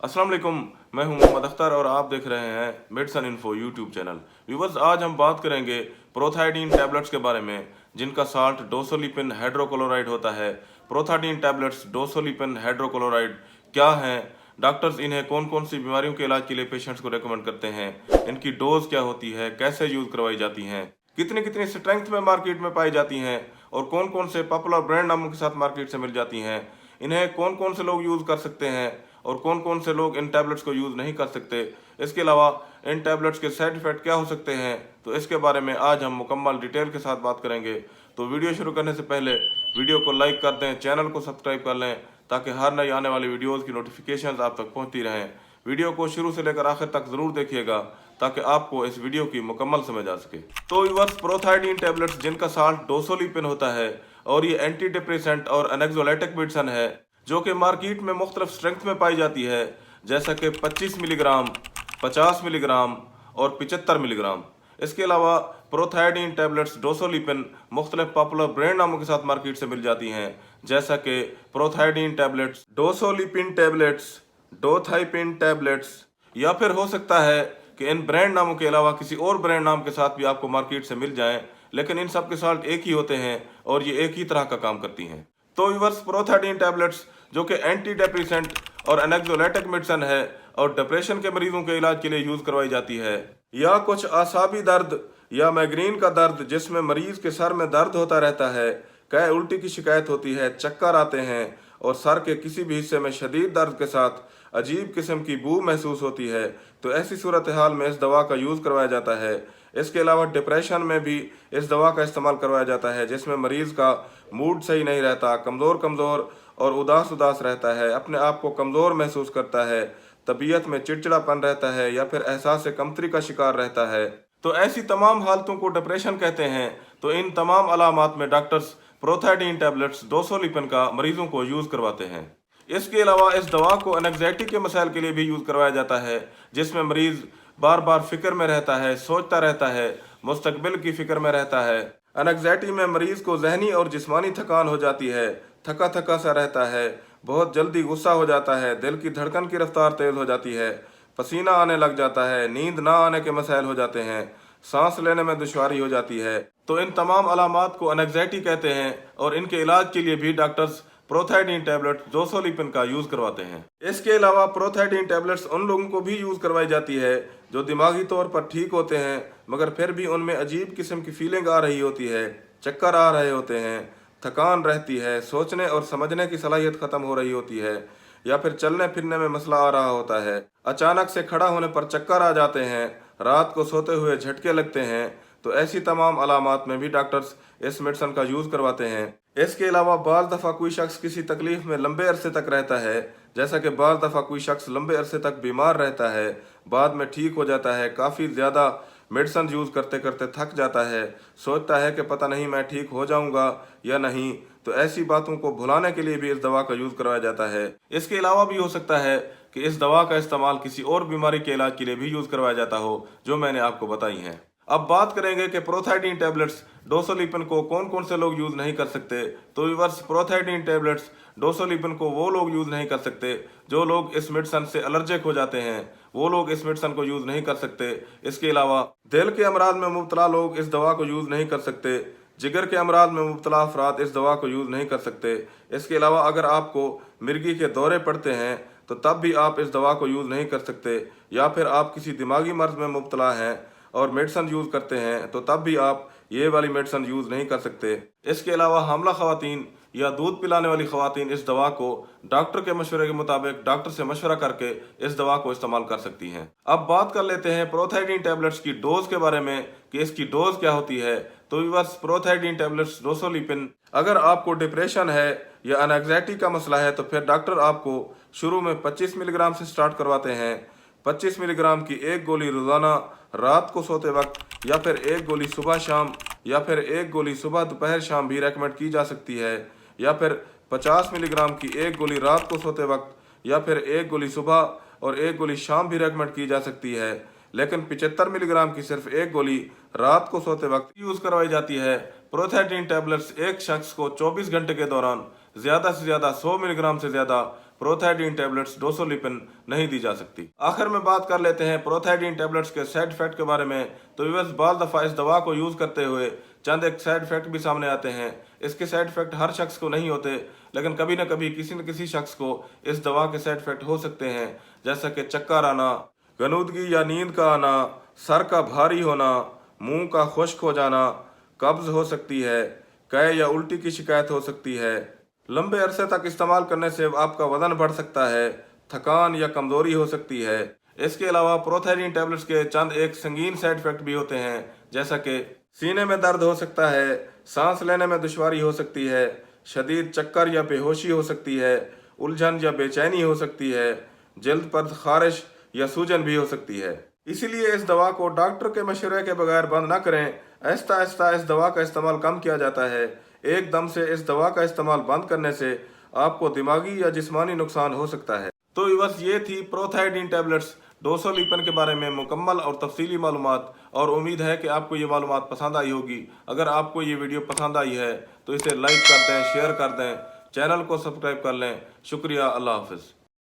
अस्सलाम वालेकुम। मैं हूं मोहम्मद अख्तर और आप देख रहे हैं medicine info YouTube channel. Viewers, आज हम बात करेंगे प्रोथाइडीन टैबलेट्स के बारे में, जिनका साल्ट डोसोलिपिन हाइड्रोक्लोराइड होता है। प्रोथाइडीन टैबलेट्स डोसोलिपिन हाइड्रोक्लोराइड क्या हैं, डॉक्टर्स इन्हें कौन कौन सी बीमारियों के इलाज के लिए पेशेंट्स को रेकमेंड करते हैं, इनकी डोज क्या होती है, कैसे यूज करवाई जाती हैं, कितनी कितनी स्ट्रेंथ में मार्केट में पाई जाती हैं और कौन कौन से पॉपुलर ब्रांड नामों के साथ मार्केट से मिल जाती हैं, इन्हें कौन कौन से लोग यूज कर सकते हैं और कौन कौन से लोग इन टैबलेट्स को यूज नहीं कर सकते। इसके अलावा इन टैबलेट्स के साइड इफेक्ट क्या हो सकते हैं, तो इसके बारे में आज हम मुकम्मल डिटेल के साथ बात करेंगे। तो वीडियो शुरू करने से पहले वीडियो को लाइक कर दें, चैनल को सब्सक्राइब कर लें ताकि हर नई आने वाली वीडियोस की नोटिफिकेशंस आप तक पहुंचती रहें। वीडियो को शुरू से लेकर आखिर तक जरूर देखिएगा ताकि आपको इस वीडियो की मुकम्मल समझ आ सके। तो व्यूअर्स, प्रोथाइडीन टैबलेट्स जिनका साल्ट डोसोलिपिन होता है और ये एंटी डिप्रेसेंट और एनेक्सोलाइटिक मेडिसिन है जो कि मार्केट में मुख्तलिफ स्ट्रेंथ में पाई जाती है, जैसा कि 25 मिलीग्राम, 50 मिलीग्राम और 75 मिलीग्राम। इसके अलावा प्रोथाइडीन टैबलेट्स डोसोलिपिन मुख्तलिफ पॉपुलर ब्रांड नामों के साथ मार्केट से मिल जाती हैं, जैसा कि प्रोथाइडीन टैबलेट्स, डोसोलिपिन टैबलेट्स, डोथाइपिन टैबलेट्स, या फिर हो सकता है कि इन ब्रांड नामों के अलावा किसी और ब्रांड नाम के साथ भी आपको मार्केट से मिल जाएं, लेकिन इन सब के साल्ट एक ही होते हैं और ये एक ही तरह का काम करती हैं। तो व्यूअर्स, प्रोथाइडीन टैबलेट्स जो कि एंटी डिप्रेसेंट और एनेक्सोलाइटिक मेडिसिन है और डिप्रेशन के मरीजों के इलाज के लिए यूज करवाई जाती है, या कुछ आसाबी दर्द या माइग्रेन का दर्द जिसमें मरीज के सर में दर्द होता रहता है, कई उल्टी की शिकायत होती है, चक्कर आते हैं और सर के किसी भी हिस्से में शदीद दर्द के साथ अजीब किस्म की बू महसूस होती है, तो ऐसी सूरत हाल में इस दवा का यूज़ करवाया जाता है। इसके अलावा डिप्रेशन में भी इस दवा का इस्तेमाल करवाया जाता है, जिसमें मरीज का मूड सही नहीं रहता, कमज़ोर कमज़ोर और उदास उदास रहता है, अपने आप को कमज़ोर महसूस करता है, तबीयत में चिड़चिड़ापन रहता है या फिर एहसास कमतरी का शिकार रहता है। तो ऐसी तमाम हालतों को डिप्रेशन कहते हैं। तो इन तमाम अलामात में डॉक्टर्स प्रोथाइडीन टैबलेट्स डोसोलिपिन का मरीजों को यूज़ करवाते हैं। इसके अलावा इस दवा को एंग्जाइटी के मसाइल के लिए भी यूज़ करवाया जाता है, जिसमें मरीज बार बार फिक्र में रहता है, सोचता रहता है, मुस्तकबिल की फिक्र में रहता है। एंग्जाइटी में मरीज को जहनी और जिस्मानी थकान हो जाती है, थका थका सा रहता है, बहुत जल्दी गुस्सा हो जाता है, दिल की धड़कन की रफ्तार तेज हो जाती है, पसीना आने लग जाता है, नींद ना आने के मसाइल हो जाते हैं, सांस लेने में दुश्वारी हो जाती है। तो इन तमाम अलामात को एंग्जाइटी कहते हैं और इनके इलाज के लिए भी डॉक्टर्स प्रोथाइडीन टैबलेट डोसोलिपिन का यूज करवाते हैं। इसके अलावा प्रोथाइडीन टैबलेट्स उन लोगों को भी यूज करवाई जाती है जो दिमागी तौर पर ठीक होते हैं, मगर फिर भी उनमें अजीब किस्म की फीलिंग आ रही होती है, चक्कर आ रहे होते हैं, थकान रहती है, सोचने और समझने की सलाहियत खत्म हो रही होती है, या फिर चलने फिरने में मसला आ रहा होता है, अचानक से खड़ा होने पर चक्कर आ जाते हैं, रात को सोते हुए झटके लगते हैं। तो ऐसी तमाम अलामात में भी डॉक्टर्स इस मेडिसिन का यूज करवाते हैं। इसके अलावा बाज़ दफ़ा कोई शख्स किसी तकलीफ में लंबे अरसे तक रहता है, जैसा कि बाज़ दफ़ा कोई शख्स लंबे अरसे तक बीमार रहता है, बाद में ठीक हो जाता है, काफ़ी ज़्यादा मेडिसिन यूज़ करते करते थक जाता है, सोचता है कि पता नहीं मैं ठीक हो जाऊंगा या नहीं, तो ऐसी बातों को भुलाने के लिए भी इस दवा का यूज़ करवाया जाता है। इसके अलावा भी हो सकता है कि इस दवा का इस्तेमाल किसी और बीमारी के इलाज के लिए भी यूज़ करवाया जाता हो, जो मैंने आपको बताई हैं। अब बात करेंगे कि प्रोथाइडीन टैबलेट्स डोसोलिपिन को कौन कौन से लोग यूज़ नहीं कर सकते। तो व्यूअर्स, प्रोथाइडीन टैबलेट्स डोसोलिपिन को वो लोग यूज़ नहीं कर सकते जो लोग इस मेडिसिन से एलर्जिक हो जाते हैं, वो लोग इस मेडिसिन को यूज़ नहीं कर सकते। इसके अलावा दिल के अमराज में मुब्तला लोग इस दवा को यूज़ नहीं कर सकते, जिगर के अमराज में मुब्तला अफराद इस दवा को यूज़ नहीं कर सकते। इसके अलावा अगर आपको मिर्गी के दौरे पड़ते हैं तो तब भी आप इस दवा को यूज़ नहीं कर सकते, या फिर आप किसी दिमागी मर्ज में मुब्तला हैं और मेडिसिन यूज़ करते हैं तो तब भी आप ये वाली मेडिसिन यूज़ नहीं कर सकते। इसके अलावा हामला ख़वातीन या दूध पिलाने वाली ख़वातीन इस दवा को डॉक्टर के मशवरे के मुताबिक डॉक्टर से मशवरा करके इस दवा को इस्तेमाल कर सकती हैं। अब बात कर लेते हैं प्रोथाइडीन टैबलेट्स की डोज के बारे में कि इसकी डोज क्या होती है। तो व्यूअर्स, प्रोथाइडीन टैबलेट्स डोसोलिपिन, अगर आपको डिप्रेशन है या एंग्जाइटी का मसला है तो फिर डॉक्टर आपको शुरू में 25 मिलीग्राम से स्टार्ट करवाते हैं। 25 मिलीग्राम की एक गोली रोज़ाना रात को सोते वक्त, या फिर एक गोली सुबह शाम, या फिर एक गोली सुबह दोपहर शाम भी रेकमेंड की जा सकती है, या फिर 50 मिलीग्राम की एक गोली रात को सोते वक्त, या फिर एक गोली सुबह और एक गोली शाम भी रेकमेंड की जा सकती है। लेकिन 75 मिलीग्राम की सिर्फ एक गोली रात को सोते वक्त यूज़ करवाई जाती है। प्रोथाइडीन टैबलेट्स एक शख्स को 24 घंटे के दौरान ज़्यादा से ज़्यादा 100 मिलीग्राम से ज़्यादा प्रोथाइडीन टैबलेट्स डोसोलिपिन नहीं दी जा सकती। आखिर में बात कर लेते हैं प्रोथाइडीन टैबलेट्स के साइड इफेक्ट के बारे में। तो व्यूअर्स, बाल दफ़ा इस दवा को यूज़ करते हुए चंद एक साइड इफेक्ट भी सामने आते हैं। इसके साइड इफेक्ट हर शख्स को नहीं होते, लेकिन कभी न कभी किसी न किसी शख्स को इस दवा के साइड इफेक्ट हो सकते हैं, जैसा कि चक्कर आना, गनुदगी या नींद का आना, सर का भारी होना, मुंह का खुश्क हो जाना, कब्ज हो सकती है, कै या उल्टी की शिकायत हो सकती है। लंबे अरसे तक इस्तेमाल करने से आपका वजन बढ़ सकता है, थकान या कमजोरी हो सकती है। इसके अलावा प्रोथाइडीन टैबलेट्स के चंद एक संगीन साइड इफेक्ट भी होते हैं, जैसा कि सीने में दर्द हो सकता है, सांस लेने में दुश्वारी हो सकती है, शदीद चक्कर या बेहोशी हो सकती है, उलझन या बेचैनी हो सकती है, जल्द पर खारिश या सूजन भी हो सकती है। इसीलिए इस दवा को डॉक्टर के मशवरे के बगैर बंद न करें। आहिस्ता आहिस्ता इस दवा का इस्तेमाल कम किया जाता है। एकदम से इस दवा का इस्तेमाल बंद करने से आपको दिमागी या जिस्मानी नुकसान हो सकता है। तो बस ये थी प्रोथाइडीन टैबलेट्स डोसोलिपिन के बारे में मुकम्मल और तफसीली मालूमात, और उम्मीद है कि आपको ये मालूमात पसंद आई होगी। अगर आपको ये वीडियो पसंद आई है तो इसे लाइक कर दें, शेयर कर दें, चैनल को सब्सक्राइब कर लें। शुक्रिया, अल्लाह हाफिज़।